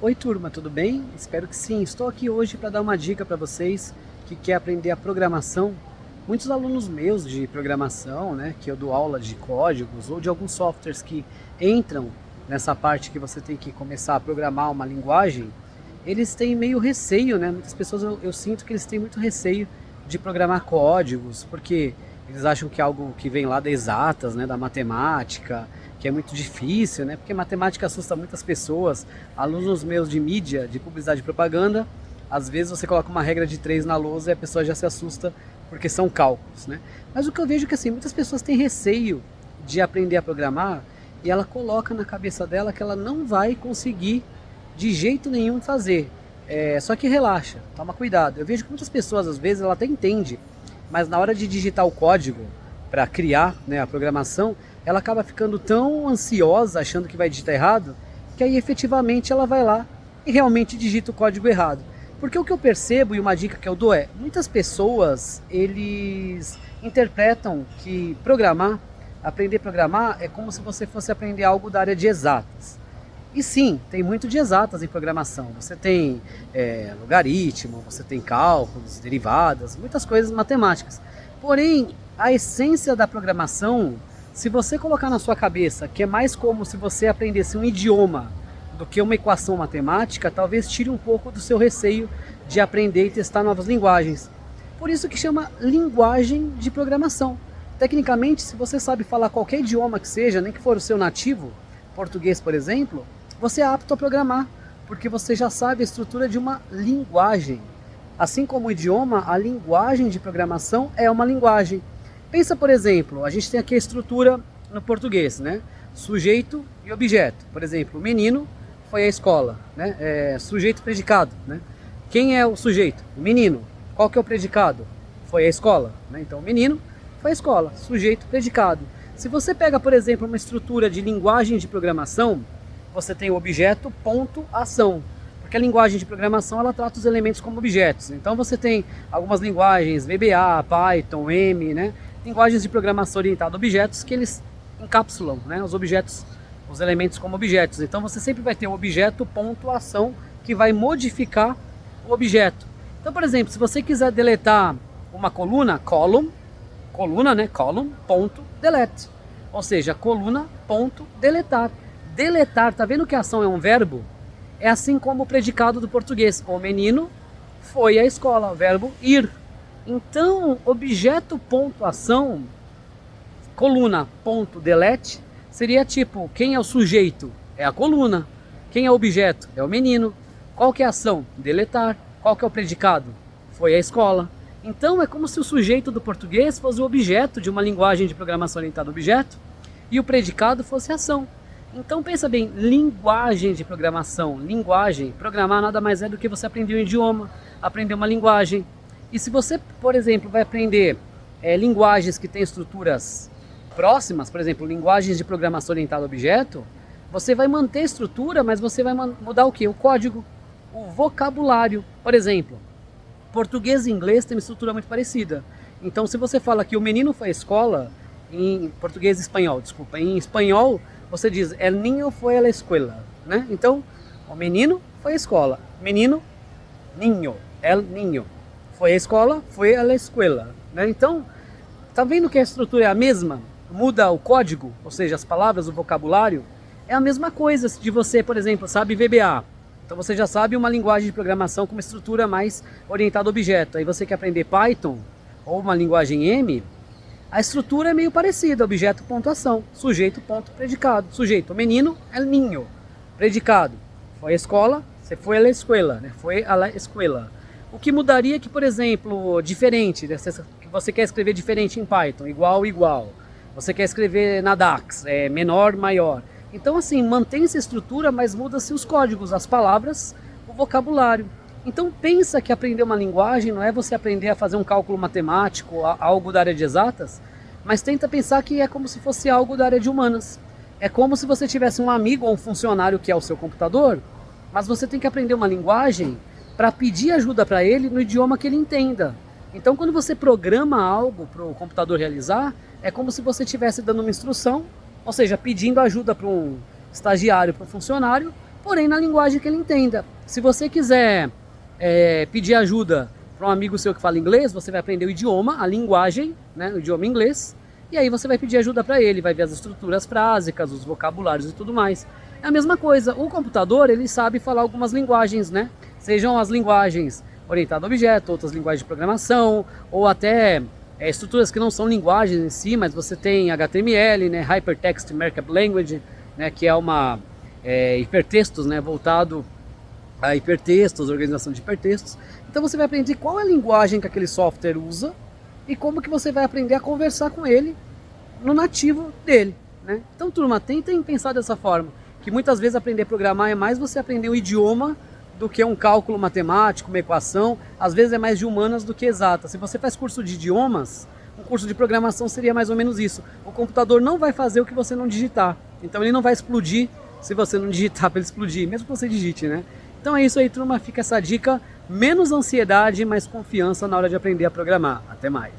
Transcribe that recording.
Oi turma, tudo bem? Espero que sim. Estou aqui hoje para dar uma dica para vocês que quer aprender a programação. Muitos alunos meus de programação, né, que eu dou aula de códigos ou de alguns softwares que entram nessa parte que você tem que começar a programar uma linguagem, eles têm meio receio, né? Muitas pessoas eu sinto que eles têm muito receio de programar códigos, porque eles acham que é algo que vem lá das exatas, né, da matemática, que é muito difícil, né? Porque matemática assusta muitas pessoas. Alunos meus de mídia, de publicidade e propaganda, às vezes você coloca uma regra de 3 na lousa e a pessoa já se assusta porque são cálculos, né? Mas o que eu vejo é que assim, muitas pessoas têm receio de aprender a programar e ela coloca na cabeça dela que ela não vai conseguir de jeito nenhum fazer. Só que relaxa, toma cuidado. Eu vejo que muitas pessoas às vezes ela até entende, mas na hora de digitar o código para criar, né, a programação, ela acaba ficando tão ansiosa, achando que vai digitar errado, que aí efetivamente ela vai lá e realmente digita o código errado. Porque o que eu percebo, e uma dica que eu dou é, muitas pessoas, eles interpretam que aprender a programar é como se você fosse aprender algo da área de exatas. E sim, tem muito de exatas em programação. Você tem logaritmo, você tem cálculos, derivadas, muitas coisas matemáticas. Porém, a essência da programação, se você colocar na sua cabeça que é mais como se você aprendesse um idioma do que uma equação matemática, talvez tire um pouco do seu receio de aprender e testar novas linguagens. Por isso que chama linguagem de programação. Tecnicamente, se você sabe falar qualquer idioma que seja, nem que for o seu nativo, português por exemplo, você é apto a programar, porque você já sabe a estrutura de uma linguagem. Assim como o idioma, a linguagem de programação é uma linguagem. Pensa, por exemplo, a gente tem aqui a estrutura no português, né? Sujeito e objeto. Por exemplo, o menino foi à escola, né? Sujeito predicado, né? Quem é o sujeito? O menino. Qual que é o predicado? Foi à escola, né? Então, o menino foi à escola, sujeito predicado. Se você pega, por exemplo, uma estrutura de linguagem de programação, você tem o objeto, ponto, ação. Porque a linguagem de programação, ela trata os elementos como objetos. Então você tem algumas linguagens, VBA, Python, M, né? Linguagens de programação orientada a objetos que eles encapsulam, né, os objetos, os elementos como objetos. Então você sempre vai ter o objeto, ponto, ação, que vai modificar o objeto. Então, por exemplo, se você quiser deletar uma coluna, coluna, né, column, ponto, delete. Ou seja, coluna, ponto, deletar. Deletar, tá vendo que a ação é um verbo? É assim como o predicado do português. O menino foi à escola, o verbo ir. Então, objeto, ponto, ação, coluna, ponto, delete, seria tipo, quem é o sujeito? É a coluna. Quem é o objeto? É o menino. Qual que é a ação? Deletar. Qual que é o predicado? Foi à escola. Então, é como se o sujeito do português fosse o objeto de uma linguagem de programação orientada a objeto e o predicado fosse a ação. Então, pensa bem, linguagem de programação. Linguagem, programar nada mais é do que você aprender um idioma, aprender uma linguagem. E se você, por exemplo, vai aprender linguagens que têm estruturas próximas, por exemplo, linguagens de programação orientada a objeto, você vai manter a estrutura, mas você vai mudar o quê? O código, o vocabulário. Por exemplo, português e inglês têm uma estrutura muito parecida. Então, se você fala que o menino foi à escola, em português e espanhol, desculpa, em espanhol, você diz, el niño fue a la escuela, né? Então, o menino foi à escola. Menino, niño, el niño. Foi à escola, foi à la escuela, né? Então, tá vendo que a estrutura é a mesma? Muda o código, ou seja, as palavras, o vocabulário. É a mesma coisa de você, por exemplo, sabe VBA. Então você já sabe uma linguagem de programação com uma estrutura mais orientada a objeto. Aí você quer aprender Python ou uma linguagem M, a estrutura é meio parecida, objeto, ponto, ação, sujeito, ponto, predicado. Sujeito, menino, el niño. Predicado, foi à escola, você foi à la escuela, né? Foi à la escuela. O que mudaria é que, por exemplo, diferente, que você quer escrever diferente em Python, igual, igual. Você quer escrever na DAX, menor, maior. Então, assim, mantém-se a estrutura, mas muda-se os códigos, as palavras, o vocabulário. Então, pensa que aprender uma linguagem não é você aprender a fazer um cálculo matemático, algo da área de exatas, mas tenta pensar que é como se fosse algo da área de humanas. É como se você tivesse um amigo ou um funcionário que é o seu computador, mas você tem que aprender uma linguagem para pedir ajuda para ele no idioma que ele entenda. Então, quando você programa algo para o computador realizar, é como se você estivesse dando uma instrução, ou seja, pedindo ajuda para um estagiário, para um funcionário, porém na linguagem que ele entenda. Se você quiser pedir ajuda para um amigo seu que fala inglês, você vai aprender o idioma, a linguagem, né, o idioma inglês, e aí você vai pedir ajuda para ele, vai ver as estruturas frásicas, os vocabulários e tudo mais. É a mesma coisa, o computador ele sabe falar algumas linguagens, né? Sejam as linguagens orientadas a objeto, outras linguagens de programação, ou até estruturas que não são linguagens em si, mas você tem HTML, né, Hypertext Markup Language, né, que é uma hipertextos, né, voltado a hipertextos, organização de hipertextos. Então você vai aprender qual é a linguagem que aquele software usa e como que você vai aprender a conversar com ele no nativo dele, né? Então, turma, tentem pensar dessa forma, que muitas vezes aprender a programar é mais você aprender o idioma do que um cálculo matemático, uma equação. Às vezes é mais de humanas do que exatas. Se você faz curso de idiomas, um curso de programação seria mais ou menos isso. O computador não vai fazer o que você não digitar, então ele não vai explodir se você não digitar para ele explodir, mesmo que você digite, né? Então é isso aí, turma, fica essa dica, menos ansiedade, mais confiança na hora de aprender a programar. Até mais!